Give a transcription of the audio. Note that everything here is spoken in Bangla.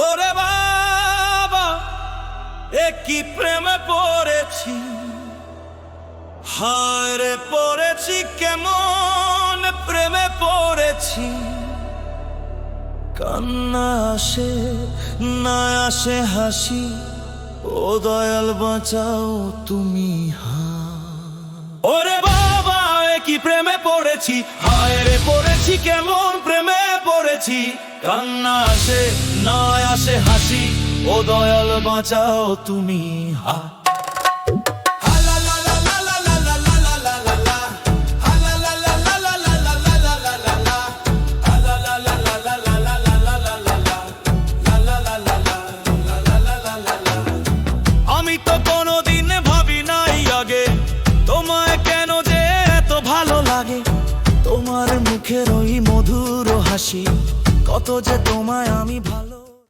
ওরে বাবা, এ কি প্রেমে পড়েছি, হায় রে পড়েছি, কেমন প্রেমে পড়েছি। কান্না আসে না আসে হাসি, ও দয়াল বাঁচাও তুমি। ওরে বাবা, এ কি প্রেমে পড়েছি, হায় রে পড়েছি, কেমন প্রেমে পড়েছি। কান্না আসে না আসে হাসি, ও দয়াল বাঁচাও তুমি। আমি তো কোনোদিন ভাবি নাই আগে, তোমায় কেন যে এত ভালো লাগে। তোমার মুখের ওই মধুর হাসি, কত যে তোমায় আমি ভালো